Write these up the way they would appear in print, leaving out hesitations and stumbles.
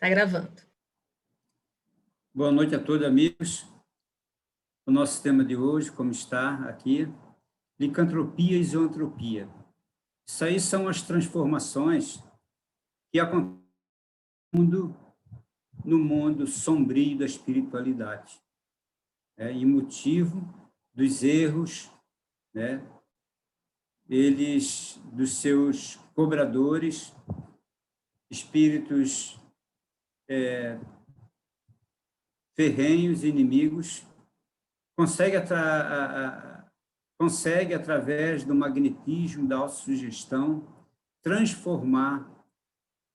Está gravando. Boa noite a todos, amigos. O nosso tema de hoje, como está aqui, licantropia e zoantropia. Isso aí são as transformações que acontecem no mundo sombrio da espiritualidade, e motivo dos erros, dos seus cobradores, espíritos ferrenhos, inimigos, consegue, através do magnetismo, da autossugestão, transformar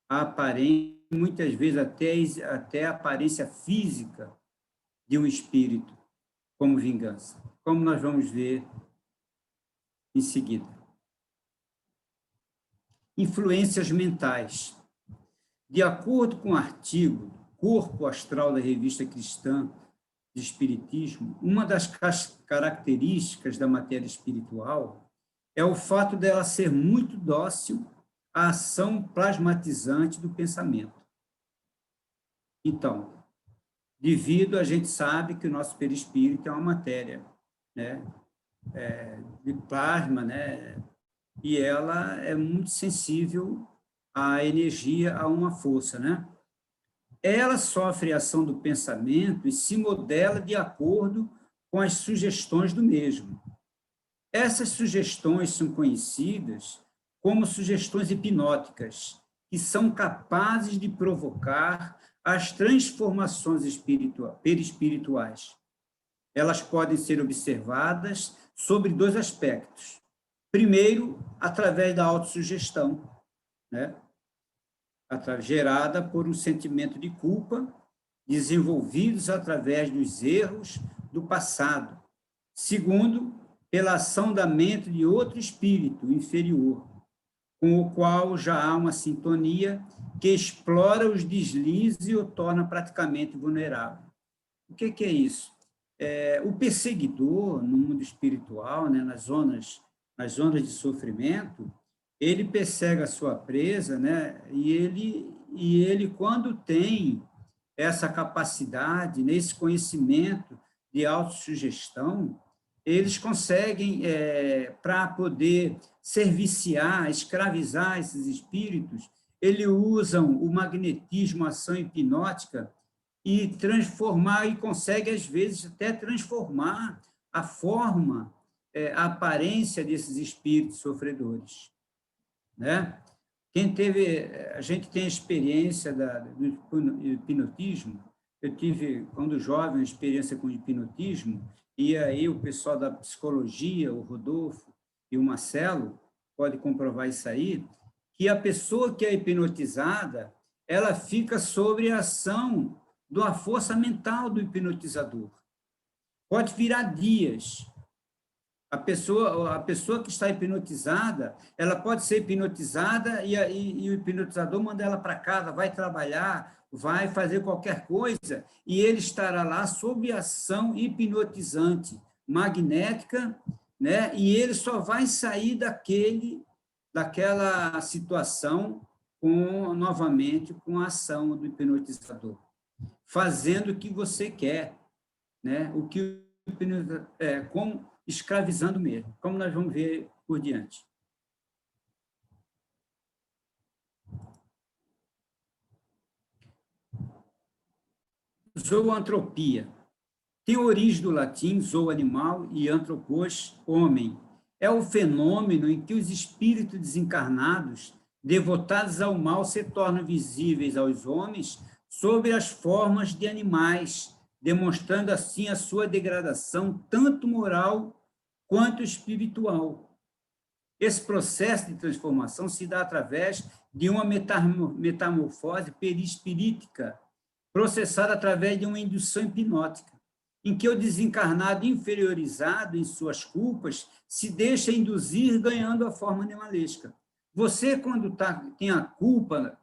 a aparência, muitas vezes até a aparência física de um espírito, como vingança, como nós vamos ver em seguida. Influências mentais. De acordo com o artigo Corpo Astral da Revista Cristã de Espiritismo, uma das características da matéria espiritual é o fato dela ser muito dócil à ação plasmatizante do pensamento. Então, a gente sabe que o nosso perispírito é uma matéria, de plasma, e ela é muito sensível à energia, a uma força, Ela sofre a ação do pensamento e se modela de acordo com as sugestões do mesmo. Essas sugestões são conhecidas como sugestões hipnóticas, que são capazes de provocar as transformações perispirituais. Elas podem ser observadas sobre dois aspectos. Primeiro, através da autossugestão, gerada por um sentimento de culpa, desenvolvidos através dos erros do passado. Segundo, pela ação da mente de outro espírito inferior, com o qual já há uma sintonia que explora os deslizes e o torna praticamente vulnerável. O que é isso? O perseguidor, no mundo espiritual, nas zonas de sofrimento, ele persegue a sua presa, e ele, quando tem essa capacidade, esse conhecimento de autossugestão, eles conseguem, para poder serviciar, escravizar esses espíritos, eles usam o magnetismo, a ação hipnótica, e transformar, e consegue, às vezes, até transformar a forma, a aparência desses espíritos sofredores. A gente tem a experiência do hipnotismo. Eu tive, quando jovem, experiência com hipnotismo, e aí o pessoal da psicologia, o Rodolfo e o Marcelo, pode comprovar isso aí, que a pessoa que é hipnotizada, ela fica sob a ação da força mental do hipnotizador. Pode virar dias. A pessoa que está hipnotizada, ela pode ser hipnotizada e o hipnotizador manda ela para casa, vai trabalhar, vai fazer qualquer coisa, e ele estará lá sob ação hipnotizante, magnética, e ele só vai sair daquela situação novamente com a ação do hipnotizador, fazendo o que você quer, o que o hipnotizador como escravizando mesmo, como nós vamos ver por diante. Zoantropia. Tem origem do latim zoo, animal, e anthropos, homem. É o fenômeno em que os espíritos desencarnados, devotados ao mal, se tornam visíveis aos homens sob as formas de animais, demonstrando assim a sua degradação, tanto moral quanto espiritual. Esse processo de transformação se dá através de uma metamorfose perispirítica, processada através de uma indução hipnótica, em que o desencarnado inferiorizado em suas culpas se deixa induzir ganhando a forma animalesca. Você, quando tem a culpa,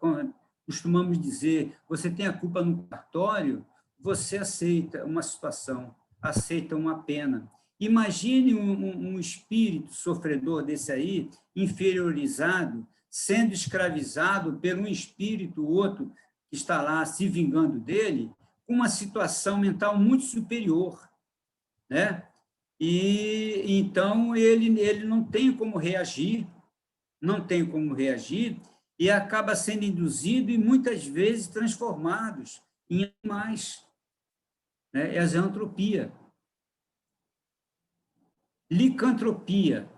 costumamos dizer, você tem a culpa no cartório, você aceita uma situação, aceita uma pena. Imagine um espírito sofredor desse aí, inferiorizado, sendo escravizado por um espírito, outro, que está lá se vingando dele, com uma situação mental muito superior, né? E então ele não tem como reagir, e acaba sendo induzido e muitas vezes transformados em animais, né? É a zoantropia. Licantropia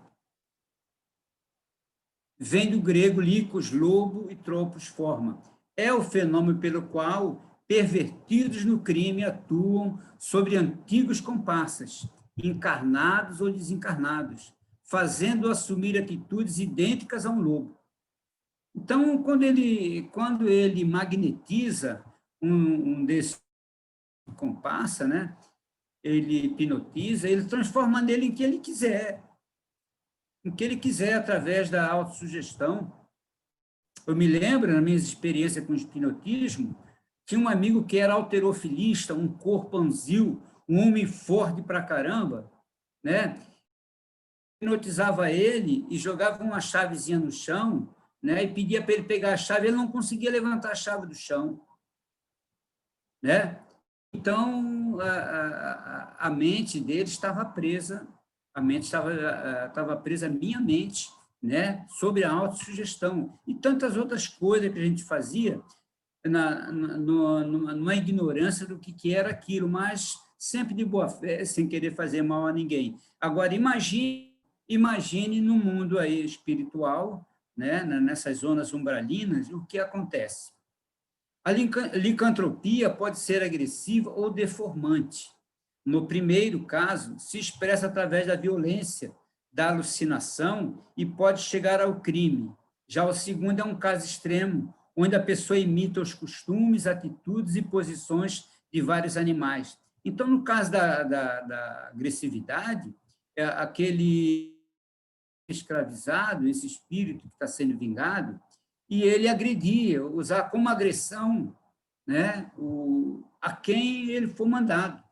vem do grego licos, lobo, e tropos, forma. É o fenômeno pelo qual pervertidos no crime atuam sobre antigos comparsas, encarnados ou desencarnados, fazendo assumir atitudes idênticas a um lobo. Então, quando ele magnetiza um desse comparsa, né? Ele hipnotiza, ele transforma nele em que ele quiser, através da autossugestão. Eu me lembro, na minha experiência com o hipnotismo, tinha um amigo que era halterofilista, um corpanzil, um homem forte pra caramba, né? Hipnotizava ele e jogava uma chavezinha no chão, né? E pedia para ele pegar a chave, ele não conseguia levantar a chave do chão, né? Então, a mente dele estava presa, estava presa à minha mente, né, sobre a autossugestão e tantas outras coisas que a gente fazia numa ignorância do que era aquilo, mas sempre de boa fé, sem querer fazer mal a ninguém. Agora, imagine no mundo aí espiritual, né, nessas zonas umbralinas, o que acontece. A licantropia pode ser agressiva ou deformante. No primeiro caso, se expressa através da violência, da alucinação e pode chegar ao crime. Já o segundo é um caso extremo, onde a pessoa imita os costumes, atitudes e posições de vários animais. Então, no caso da agressividade, aquele escravizado, esse espírito que está sendo vingado, e ele agredia, usar como agressão, né, a quem ele for mandado,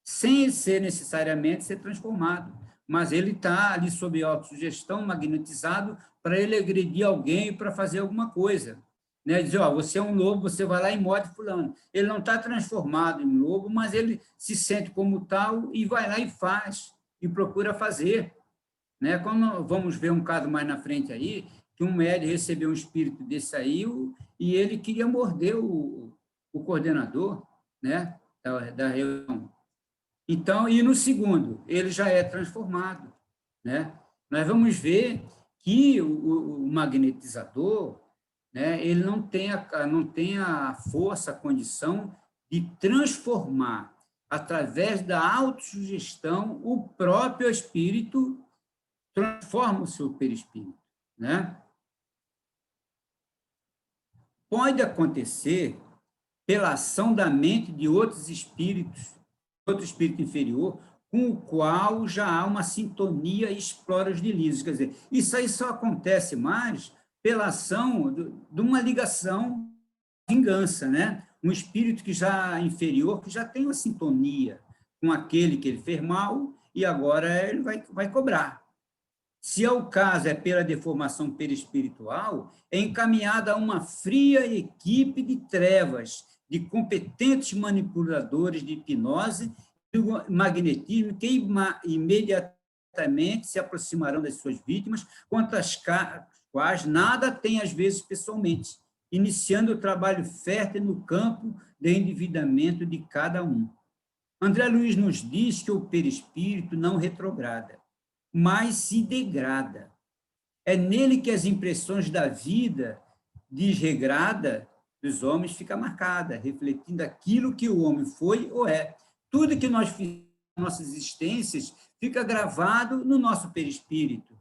sem ser necessariamente ser transformado, mas ele está ali sob autossugestão, magnetizado, para ele agredir alguém para fazer alguma coisa, né, dizer, ó, você é um lobo, você vai lá e morde fulano. Ele não está transformado em lobo, mas ele se sente como tal e vai lá e faz, e procura fazer, né? Quando vamos ver um caso mais na frente aí, que um médium recebeu um espírito desse aí e ele queria morder o coordenador, né, da reunião. Então, e no segundo, ele já é transformado, né? Nós vamos ver que o magnetizador, né, ele não tem a força, a condição de transformar, através da autossugestão, o próprio espírito transforma o seu perispírito, né? Pode acontecer pela ação da mente de outros espíritos, outro espírito inferior, com o qual já há uma sintonia e explora os delírios. Quer dizer, isso aí só acontece mais pela ação de uma ligação, vingança, né? Um espírito que já inferior, que já tem uma sintonia com aquele que ele fez mal e agora ele vai cobrar. Se é o caso, é pela deformação perispiritual, é encaminhada a uma fria equipe de trevas, de competentes manipuladores de hipnose e magnetismo, que imediatamente se aproximarão das suas vítimas, quanto às quais nada tem, às vezes, pessoalmente, iniciando o trabalho fértil no campo do endividamento de cada um. André Luiz nos diz que o perispírito não retrograda, mas se degrada. É nele que as impressões da vida desregrada dos homens fica marcada, refletindo aquilo que o homem foi ou é. Tudo que nós fizemos em nossas existências fica gravado no nosso perispírito,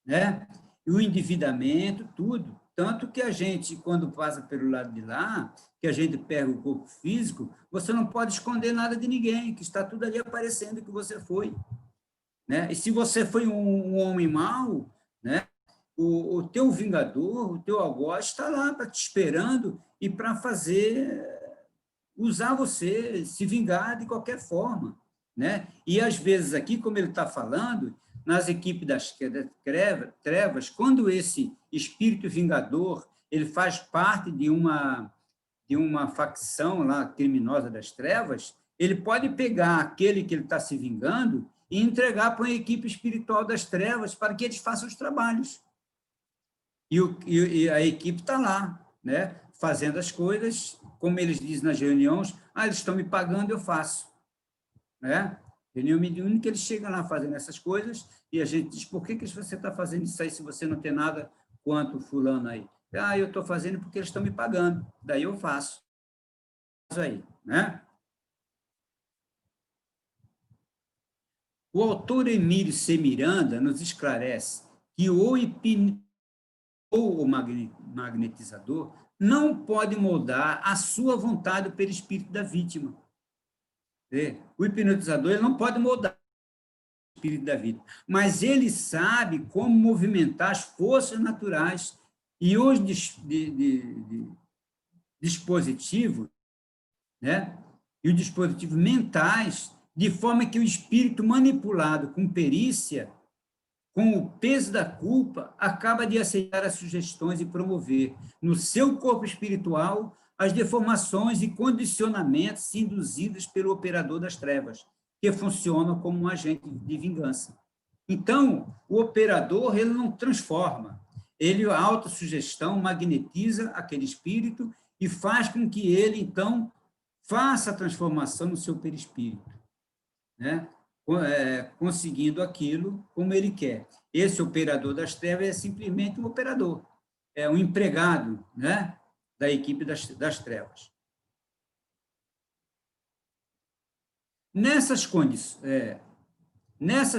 né? E o endividamento, tudo. Tanto que a gente, quando passa pelo lado de lá, que a gente pega o corpo físico, você não pode esconder nada de ninguém, que está tudo ali aparecendo que você foi. Né? E se você foi um homem mau, né? O teu vingador, o teu algoz está lá para te esperando e para usar você, se vingar de qualquer forma. Né? E, às vezes, aqui, como ele está falando, nas equipes das trevas, quando esse espírito vingador ele faz parte de uma de uma facção lá criminosa das trevas, ele pode pegar aquele que ele está se vingando e entregar para uma equipe espiritual das trevas para que eles façam os trabalhos. E a equipe está lá, né, fazendo as coisas, como eles dizem nas reuniões, eles estão me pagando, eu faço. Né? Reunião mediúnica, eles chegam lá fazendo essas coisas, e a gente diz, por que você está fazendo isso aí se você não tem nada quanto fulano aí? Eu estou fazendo porque eles estão me pagando, daí eu faço. Isso aí, né? O autor Emílio C. Miranda nos esclarece que o magnetizador não pode moldar a sua vontade pelo espírito da vítima. O hipnotizador ele não pode moldar o espírito da vítima, mas ele sabe como movimentar as forças naturais e os dispositivos, né? E os dispositivos mentais, de forma que o espírito manipulado com perícia, com o peso da culpa, acaba de aceitar as sugestões e promover no seu corpo espiritual as deformações e condicionamentos induzidos pelo operador das trevas, que funciona como um agente de vingança. Então, o operador ele não transforma, ele, a autossugestão, magnetiza aquele espírito e faz com que ele, então, faça a transformação no seu perispírito, né? Conseguindo aquilo como ele quer. Esse operador das trevas é simplesmente um operador, é um empregado, né, da equipe das trevas. Nessas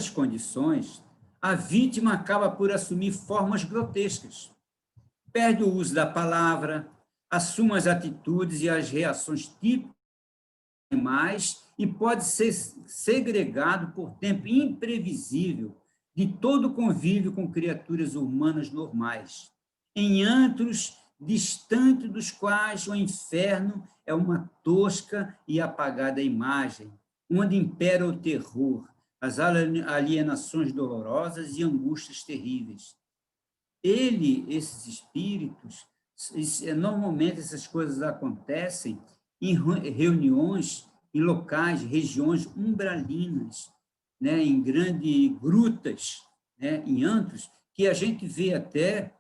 condições, a vítima acaba por assumir formas grotescas, perde o uso da palavra, assume as atitudes e as reações típicas de animais e pode ser segregado por tempo imprevisível de todo convívio com criaturas humanas normais, em antros distantes dos quais o inferno é uma tosca e apagada imagem, onde impera o terror, as alienações dolorosas e angústias terríveis. Esses espíritos, normalmente essas coisas acontecem em reuniões, em locais, regiões umbralinas, né, em grandes grutas, né, em antros, que a gente vê até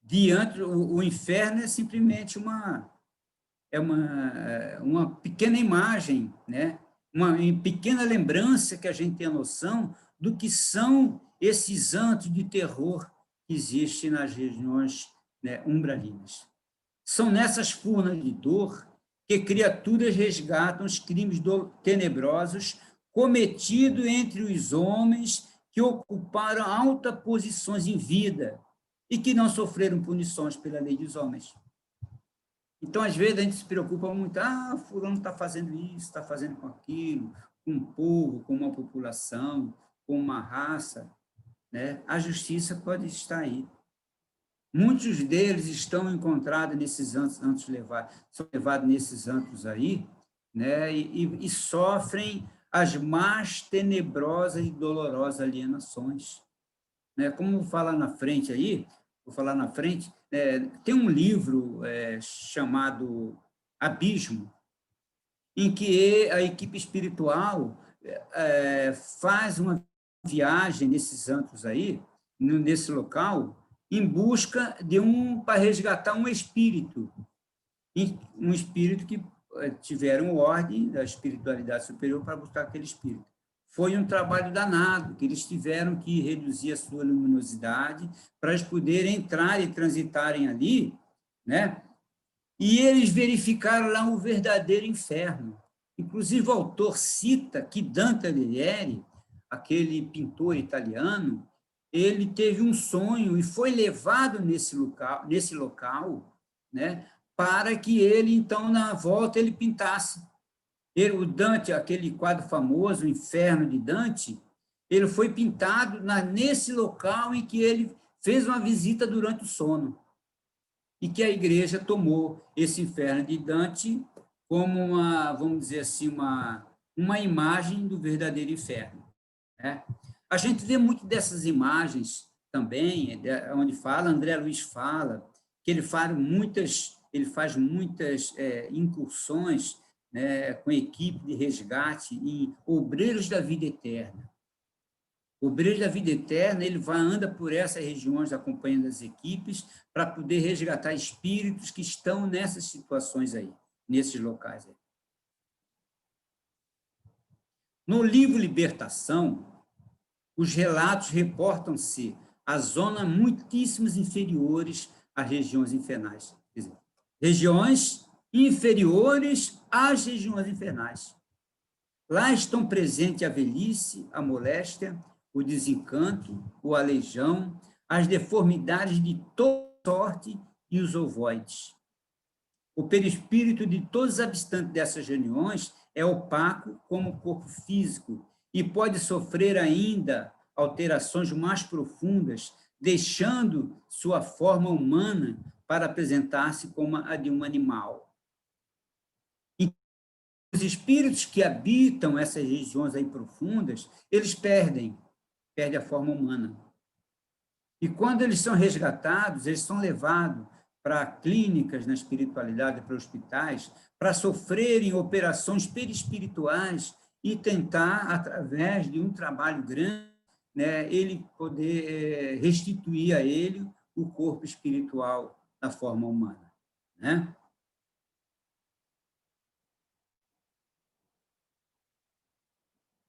diante, o inferno é simplesmente uma pequena imagem, né, uma pequena lembrança que a gente tem a noção do que são esses antros de terror que existem nas regiões, né, umbralinas. São nessas furnas de dor que criaturas resgatam os crimes tenebrosos cometidos entre os homens que ocuparam altas posições em vida e que não sofreram punições pela lei dos homens. Então, às vezes, a gente se preocupa muito, fulano está fazendo isso, está fazendo com aquilo, com um povo, com uma população, com uma raça, né? A justiça pode estar aí. Muitos deles estão encontrados nesses antros são levados nesses antros aí, né? E sofrem as mais tenebrosas e dolorosas alienações. Né? Como vou falar na frente aí, tem um livro chamado Abismo, em que a equipe espiritual faz uma viagem nesses antros aí, nesse local, em busca para resgatar um espírito que tiveram ordem da espiritualidade superior para buscar aquele espírito. Foi um trabalho danado, que eles tiveram que reduzir a sua luminosidade para eles poderem entrar e transitarem ali, né? E eles verificaram lá o verdadeiro inferno. Inclusive, o autor cita que Dante Alighieri, aquele pintor italiano, ele teve um sonho e foi levado nesse local, né, para que ele, então, na volta, ele pintasse. O Dante, aquele quadro famoso, o Inferno de Dante, ele foi pintado nesse local em que ele fez uma visita durante o sono, e que a igreja tomou esse Inferno de Dante como vamos dizer assim, uma imagem do verdadeiro inferno. Né? A gente vê muito dessas imagens também, onde André Luiz fala, que ele faz muitas incursões, né, com equipe de resgate em obreiros da vida eterna. O obreiro da vida eterna, ele anda por essas regiões acompanhando as equipes para poder resgatar espíritos que estão nessas situações aí, nesses locais aí. No livro Libertação, os relatos reportam-se a zonas muitíssimos inferiores às regiões infernais. Quer dizer, regiões inferiores às regiões infernais. Lá estão presentes a velhice, a moléstia, o desencanto, o aleijão, as deformidades de toda sorte e os ovoides. O perispírito de todos os habitantes dessas regiões é opaco como o corpo físico e pode sofrer ainda alterações mais profundas, deixando sua forma humana para apresentar-se como a de um animal. E os espíritos que habitam essas regiões aí profundas, eles perdem a forma humana. E quando eles são resgatados, eles são levados para clínicas na espiritualidade, para hospitais, para sofrerem operações perispirituais e tentar, através de um trabalho grande, né, ele poder restituir a ele o corpo espiritual da forma humana, né?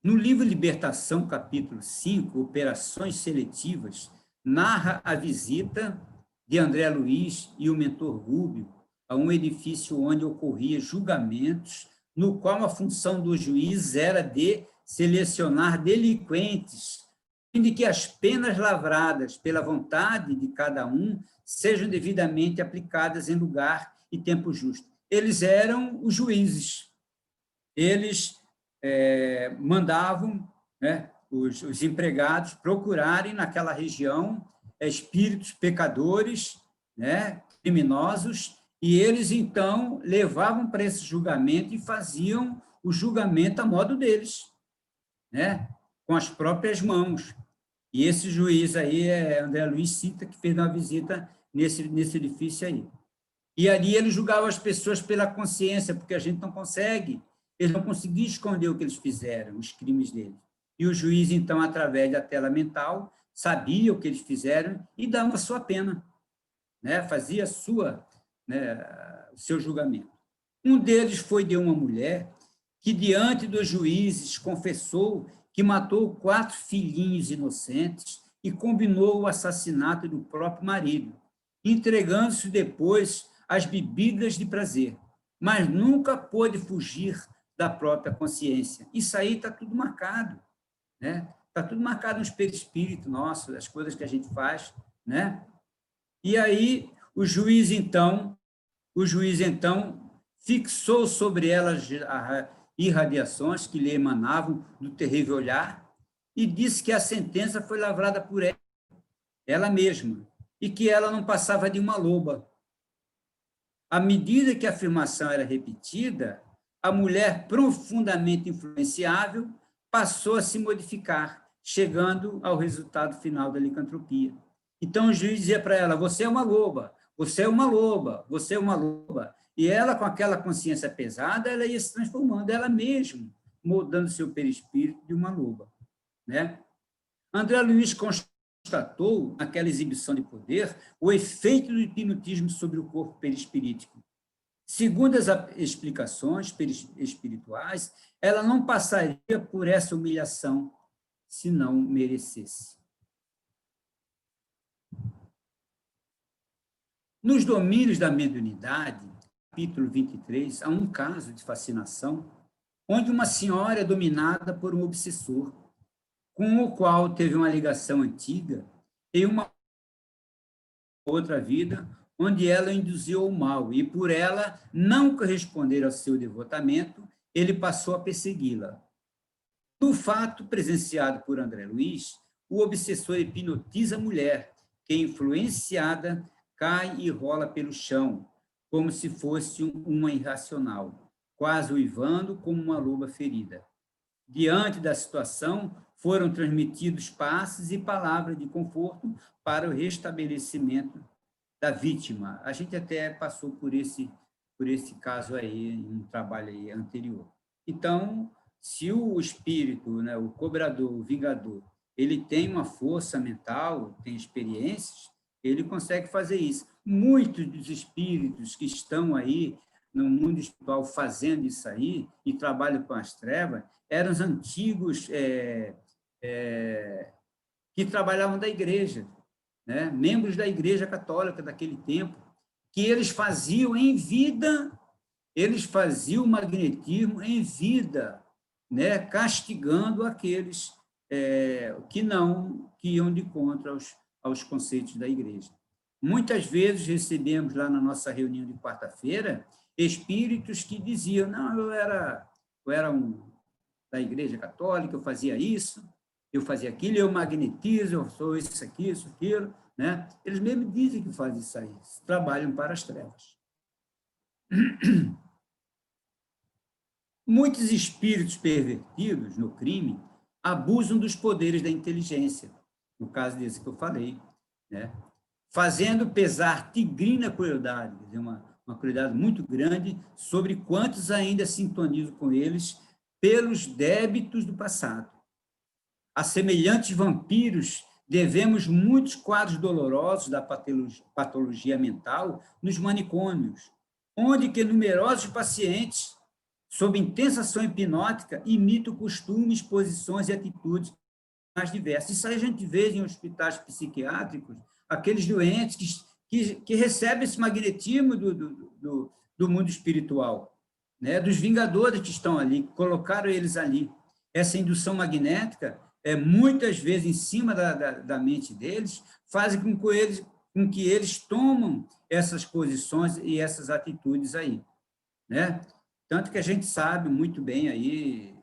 No livro Libertação, capítulo 5, Operações Seletivas, narra a visita de André Luiz e o mentor Rúbio a um edifício onde ocorria julgamentos, no qual a função do juiz era de selecionar delinquentes, de que as penas lavradas pela vontade de cada um sejam devidamente aplicadas em lugar e tempo justo. Eles eram os juízes. Eles mandavam, né, os empregados procurarem naquela região espíritos pecadores, né, criminosos, e eles, então, levavam para esse julgamento e faziam o julgamento a modo deles, né, com as próprias mãos. E esse juiz aí é André Luiz Cita, que fez uma visita nesse edifício aí. E ali ele julgava as pessoas pela consciência, porque a gente não consegue, eles não conseguiam esconder o que eles fizeram, os crimes deles. E o juiz, então, através da tela mental, sabia o que eles fizeram e dava a sua pena, né? Fazia o seu julgamento. Um deles foi de uma mulher que, diante dos juízes, confessou que matou 4 filhinhos inocentes e combinou o assassinato do próprio marido, entregando-se depois às bebidas de prazer, mas nunca pôde fugir da própria consciência. Isso aí está tudo marcado, né? Está tudo marcado no perispírito nosso, das coisas que a gente faz, né? E aí o juiz então fixou sobre elas as irradiações que lhe emanavam do terrível olhar e disse que a sentença foi lavrada por ela mesma e que ela não passava de uma loba. À medida que a afirmação era repetida, a mulher profundamente influenciável passou a se modificar, chegando ao resultado final da licantropia. Então o juiz dizia para ela: você é uma loba, você é uma loba, você é uma loba. E ela, com aquela consciência pesada, ela ia se transformando ela mesma, moldando seu perispírito de uma loba, né? André Luiz constatou, naquela exibição de poder, o efeito do hipnotismo sobre o corpo perispirítico. Segundo as explicações espirituais, ela não passaria por essa humilhação se não merecesse. Nos domínios da mediunidade, capítulo 23, há um caso de fascinação, onde uma senhora é dominada por um obsessor, com o qual teve uma ligação antiga em uma outra vida, onde ela induziu o mal, e por ela não corresponder ao seu devotamento, ele passou a persegui-la. No fato presenciado por André Luiz, o obsessor hipnotiza a mulher, que, influenciada, cai e rola pelo chão, como se fosse uma irracional, quase uivando como uma loba ferida. Diante da situação, foram transmitidos passes e palavras de conforto para o restabelecimento da vítima. A gente até passou por esse caso aí, em um trabalho aí anterior. Então, se o espírito, né, o cobrador, o vingador, ele tem uma força mental, tem experiências, ele consegue fazer isso. Muitos dos espíritos que estão aí no mundo espiritual fazendo isso aí e trabalham com as trevas eram os antigos que trabalhavam da igreja, né? Membros da igreja católica daquele tempo, que eles faziam em vida, eles faziam o magnetismo em vida, né? Castigando aqueles que iam de contra aos conceitos da igreja. Muitas vezes recebemos lá na nossa reunião de quarta-feira espíritos que diziam, não, eu era da igreja católica, eu fazia isso, eu fazia aquilo, eu magnetizo, eu sou isso aqui, isso, aquilo, né? Eles mesmo dizem que fazem isso aí, trabalham para as trevas. Muitos espíritos pervertidos no crime abusam dos poderes da inteligência, no caso desse que eu falei, né? Fazendo pesar tigrina crueldade, quer dizer, uma crueldade muito grande sobre quantos ainda sintonizam com eles pelos débitos do passado. A semelhantes vampiros, devemos muitos quadros dolorosos da patologia mental nos manicômios, onde que numerosos pacientes, sob intensa ação hipnótica, imitam costumes, posições e atitudes mais diversas. Isso aí a gente vê em hospitais psiquiátricos, aqueles doentes que recebem esse magnetismo do mundo espiritual, né? Dos vingadores que estão ali, colocaram eles ali. Essa indução magnética, muitas vezes em cima da mente deles, fazem com que eles tomam essas posições e essas atitudes aí, né? Tanto que a gente sabe muito bem aí,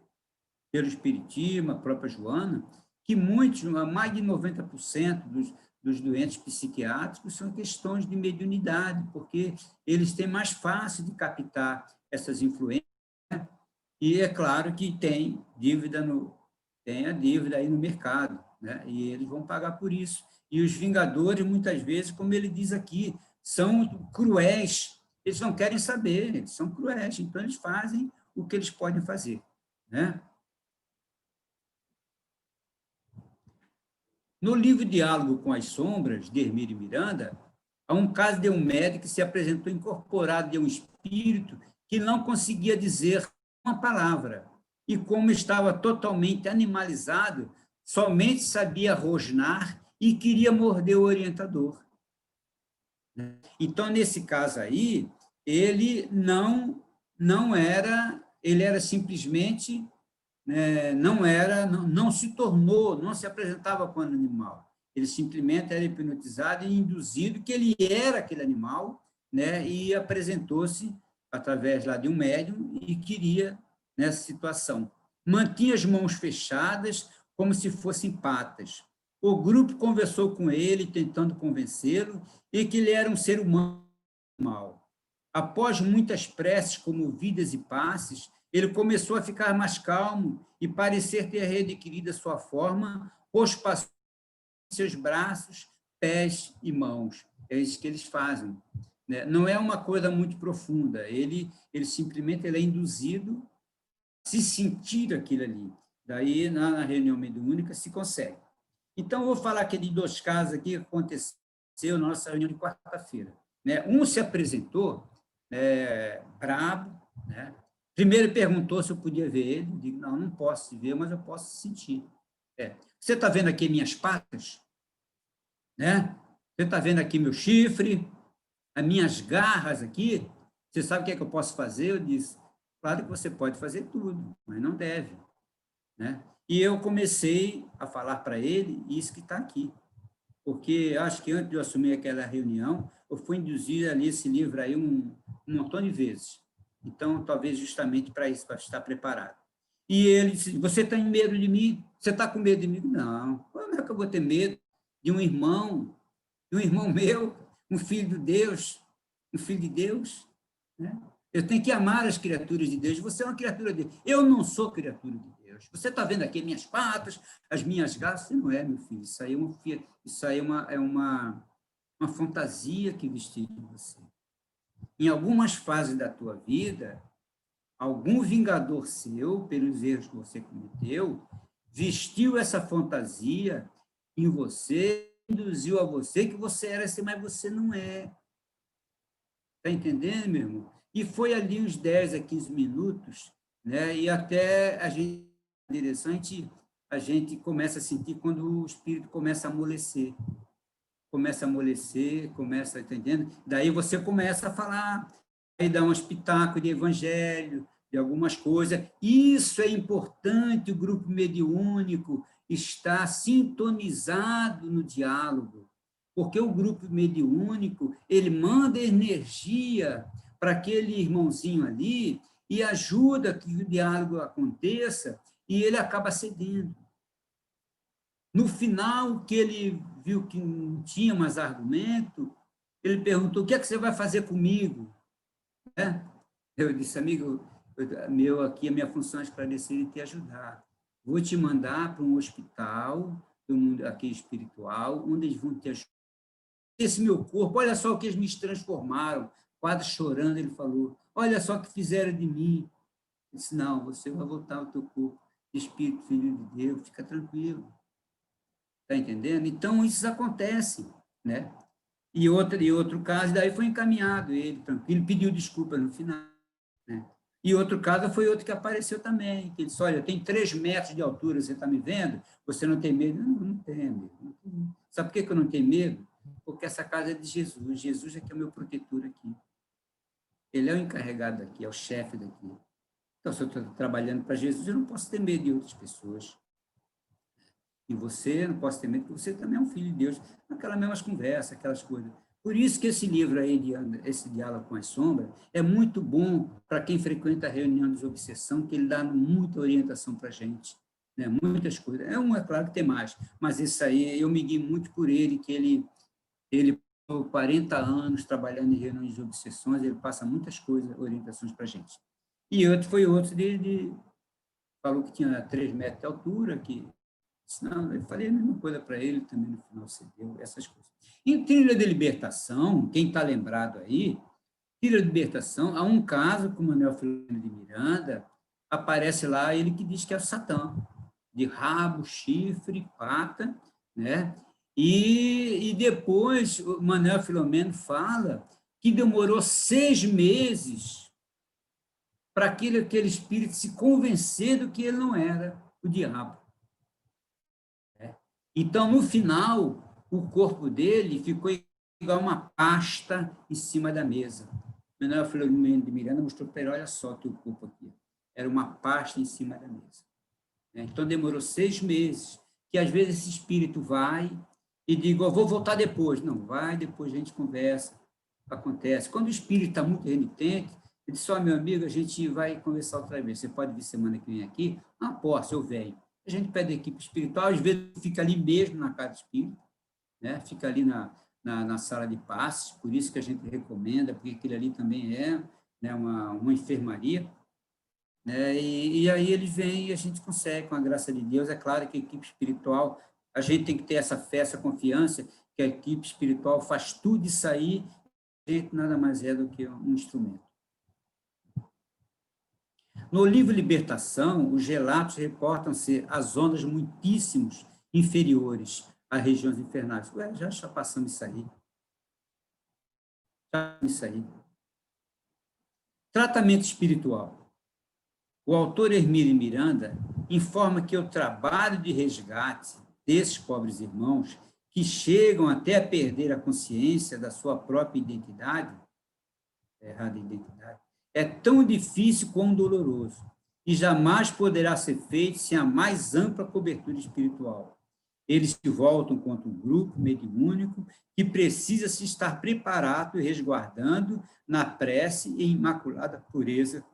pelo Espiritismo, a própria Joana, que muitos, mais de 90% dos doentes psiquiátricos são questões de mediunidade, porque eles têm mais fácil de captar essas influências, e é claro que tem a dívida aí no mercado, né? E eles vão pagar por isso. E os vingadores, muitas vezes, como ele diz aqui, são cruéis, eles não querem saber, eles são cruéis, então eles fazem o que eles podem fazer, né? No livro Diálogo com as Sombras, de Hermílio Miranda, há um caso de um médico que se apresentou incorporado de um espírito que não conseguia dizer uma palavra, e como estava totalmente animalizado, somente sabia rosnar e queria morder o orientador. Então, nesse caso aí, ele ele era simplesmente, né, não se tornou, não se apresentava como animal. Ele simplesmente era hipnotizado e induzido que ele era aquele animal, né, e apresentou-se através lá de um médium e queria nessa situação. Mantinha as mãos fechadas como se fossem patas. O grupo conversou com ele, tentando convencê-lo e que ele era um ser humano normal. Após muitas preces comovidas e passes, ele começou a ficar mais calmo e parecer ter readquirido a sua forma, pois passou seus braços, pés e mãos. É isso que eles fazem, né? Não é uma coisa muito profunda, ele simplesmente ele é induzido a se sentir aquilo ali. Daí, na reunião mediúnica, se consegue. Então, eu vou falar aqui de dois casos aqui que aconteceu na nossa reunião de quarta-feira, né? Um se apresentou brabo, né? Primeiro perguntou se eu podia ver ele. Eu digo, não posso ver, mas eu posso sentir. Você está vendo aqui minhas patas? Né? Você está vendo aqui meu chifre? As minhas garras aqui? Você sabe o que é que eu posso fazer? Eu disse, claro que você pode fazer tudo, mas não deve, né? E eu comecei a falar para ele isso que está aqui, porque acho que antes de eu assumir aquela reunião, eu fui induzido a ler esse livro aí um montão de vezes. Então, talvez justamente para isso, para estar preparado. E ele disse, você tem medo de mim? Você está com medo de mim? Não. Como é que eu vou ter medo de um irmão meu, um filho de Deus, né? Eu tenho que amar as criaturas de Deus. Você é uma criatura de Deus. Eu não sou criatura de Deus. Você está vendo aqui minhas patas, as minhas garras? Você não é, meu filho. Isso aí é uma uma fantasia que vestiram em você. Em algumas fases da tua vida, algum vingador seu, pelos erros que você cometeu, vestiu essa fantasia em você, induziu a você que você era assim, mas você não é. Está entendendo, meu irmão? E foi ali uns 10 a 15 minutos, né? E até a gente, a gente começa a sentir quando o espírito começa a amolecer. Começa, tá entendendo? Daí você começa a falar, aí dá um espetáculo de evangelho, de algumas coisas. Isso é importante, o grupo mediúnico está sintonizado no diálogo, porque o grupo mediúnico, ele manda energia para aquele irmãozinho ali e ajuda que o diálogo aconteça e ele acaba cedendo. No final, que ele viu que não tinha mais argumento, ele perguntou, o que é que você vai fazer comigo? Eu disse, amigo, a minha função é esclarecer e te ajudar. Vou te mandar para um hospital, do mundo aqui espiritual, onde eles vão te ajudar. Esse meu corpo, olha só o que eles me transformaram. Quase chorando, ele falou, olha só o que fizeram de mim. Eu disse, não, você vai voltar ao teu corpo de espírito, filho de Deus, fica tranquilo. Está entendendo? Então, isso acontece, né? E outro caso, daí foi encaminhado ele, tranquilo, pediu desculpa no final, né? E outro caso foi outro que apareceu também, que ele disse, olha, eu tenho 3 metros de altura, você está me vendo? Você não tem medo? Não tenho medo. Sabe por que eu não tenho medo? Porque essa casa é de Jesus. Jesus é que é o meu protetor aqui. Ele é o encarregado daqui, é o chefe daqui. Então, se eu estou trabalhando para Jesus, eu não posso ter medo de outras pessoas. E você, não posso ter medo, porque você também é um filho de Deus. Aquelas mesmas conversas, aquelas coisas. Por isso que esse livro aí, esse Diálogo com as Sombras, é muito bom para quem frequenta a reunião de obsessão, que ele dá muita orientação para a gente, né? Muitas coisas. É claro que tem mais, mas isso aí, eu me guio muito por ele, que ele por 40 anos trabalhando em reuniões de obsessões, ele passa muitas coisas, orientações para a gente. E outro falou que tinha 3 metros de altura, que não, eu falei a mesma coisa para ele, também no final cedeu, essas coisas. Em Trilha de Libertação, quem está lembrado aí, Trilha de Libertação, há um caso com o Manuel Filomeno de Miranda, aparece lá ele que diz que é o Satã, de rabo, chifre, pata, né? E depois o Manuel Filomeno fala que demorou 6 meses para aquele espírito se convencer do que ele não era o diabo. Então, no final, o corpo dele ficou igual uma pasta em cima da mesa. Manuel Filomeno de Miranda mostrou para ele, olha só o teu corpo aqui. Era uma pasta em cima da mesa. Então, demorou 6 meses, que às vezes esse espírito vai e diz, vou voltar depois. Não, vai, depois a gente conversa. Acontece. Quando o espírito está muito renitente, ele diz, meu amigo, a gente vai conversar outra vez. Você pode vir semana que vem aqui? Ah, posso, eu venho. A gente pede a equipe espiritual, às vezes fica ali mesmo na casa espírita, né? Fica ali na sala de passes, por isso que a gente recomenda, porque aquilo ali também é, né, uma enfermaria, né? E aí eles vêm e a gente consegue, com a graça de Deus. É claro que a equipe espiritual, a gente tem que ter essa fé, essa confiança, que a equipe espiritual faz tudo isso aí, a gente nada mais é do que um instrumento. No livro Libertação, os relatos reportam-se a zonas muitíssimos inferiores a regiões infernais. Já passamos isso aí. Tratamento espiritual. O autor Hermílio Miranda informa que o trabalho de resgate desses pobres irmãos, que chegam até a perder a consciência da sua própria identidade, errada identidade, é tão difícil como doloroso e jamais poderá ser feito sem a mais ampla cobertura espiritual. Eles se voltam contra um grupo mediúnico que precisa se estar preparado e resguardando na prece e imaculada pureza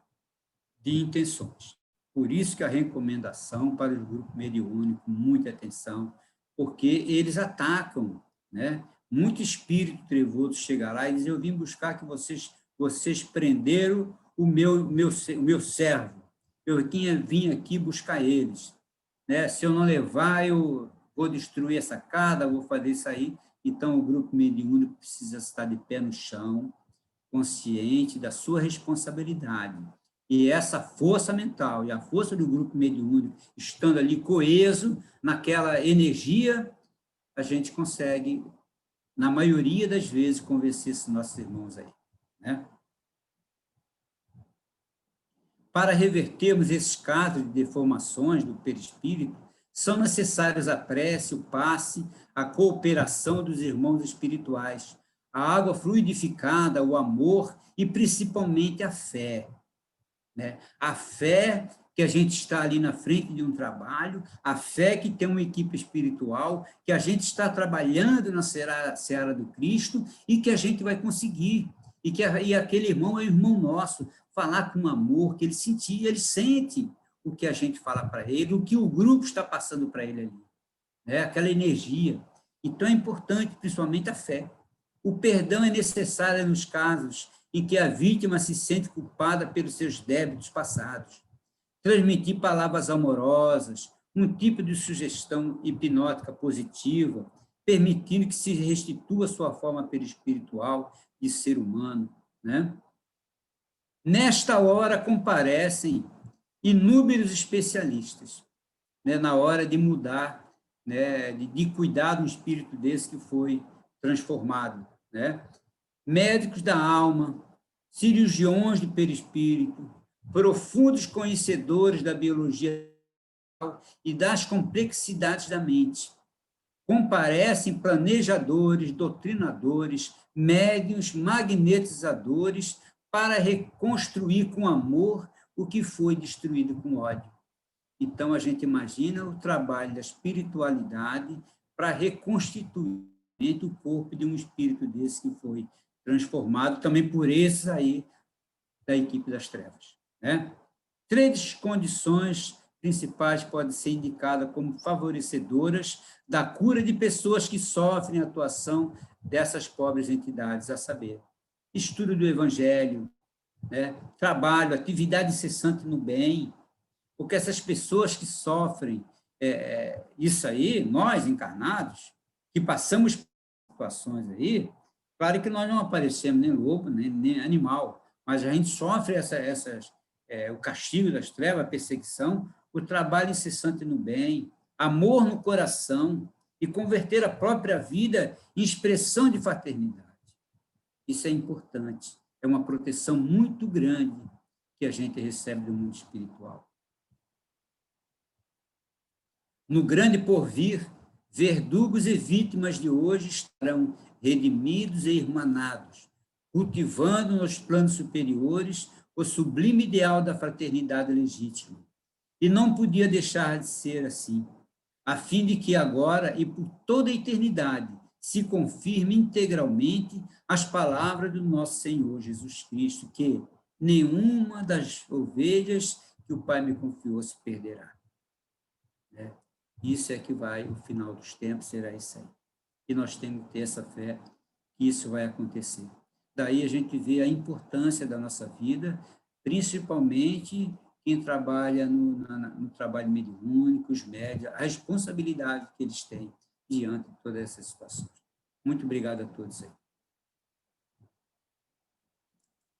de intenções. Por isso que a recomendação para o grupo mediúnico, muita atenção, porque eles atacam, né? Muito espírito trevoso chega lá e diz, eu vim buscar que vocês prenderam o meu servo. Eu vim aqui buscar eles. Né? Se eu não levar, eu vou destruir essa casa, vou fazer isso aí. Então, o grupo mediúnico precisa estar de pé no chão, consciente da sua responsabilidade. E essa força mental e a força do grupo mediúnico, estando ali coeso naquela energia, a gente consegue, na maioria das vezes, convencer esses nossos irmãos aí, né? Para revertermos esses casos de deformações do perispírito, são necessários a prece, o passe, a cooperação dos irmãos espirituais, a água fluidificada, o amor e, principalmente, a fé, né? A fé que a gente está ali na frente de um trabalho, a fé que tem uma equipe espiritual, que a gente está trabalhando na seara do Cristo e que a gente vai conseguir. E aquele irmão é o irmão nosso, falar com amor, que ele sentia, ele sente o que a gente fala para ele, o que o grupo está passando para ele ali, né? Aquela energia. Então, é importante, principalmente, a fé. O perdão é necessário nos casos em que a vítima se sente culpada pelos seus débitos passados. Transmitir palavras amorosas, um tipo de sugestão hipnótica positiva, permitindo que se restitua sua forma perispiritual de ser humano, né? Nesta hora comparecem inúmeros especialistas, né, na hora de mudar, né, de cuidar de um espírito desse que foi transformado, né? Médicos da alma, cirurgiões do perispírito, profundos conhecedores da biologia e das complexidades da mente. Comparecem planejadores, doutrinadores, médiuns, magnetizadores, para reconstruir com amor o que foi destruído com ódio. Então, a gente imagina o trabalho da espiritualidade para reconstituir o corpo de um espírito desse que foi transformado também por esses aí da equipe das trevas, né? 3 condições principais podem ser indicadas como favorecedoras da cura de pessoas que sofrem a atuação dessas pobres entidades, a saber, estudo do Evangelho, né? Trabalho, atividade incessante no bem, porque essas pessoas que sofrem isso aí, nós encarnados, que passamos por situações aí, claro que nós não aparecemos nem lobo, nem animal, mas a gente sofre o castigo das trevas, a perseguição, o trabalho incessante no bem, amor no coração e converter a própria vida em expressão de fraternidade. Isso é importante, é uma proteção muito grande que a gente recebe do mundo espiritual. No grande porvir, verdugos e vítimas de hoje estarão redimidos e irmanados, cultivando nos planos superiores o sublime ideal da fraternidade legítima. E não podia deixar de ser assim, a fim de que agora e por toda a eternidade se confirme integralmente as palavras do nosso Senhor Jesus Cristo, que nenhuma das ovelhas que o Pai me confiou se perderá. Isso é que vai, o final dos tempos será isso aí. E nós temos que ter essa fé que isso vai acontecer. Daí a gente vê a importância da nossa vida, principalmente quem trabalha no trabalho mediúnico, os médios, a responsabilidade que eles têm diante de todas essas situações. Muito obrigado a todos aí.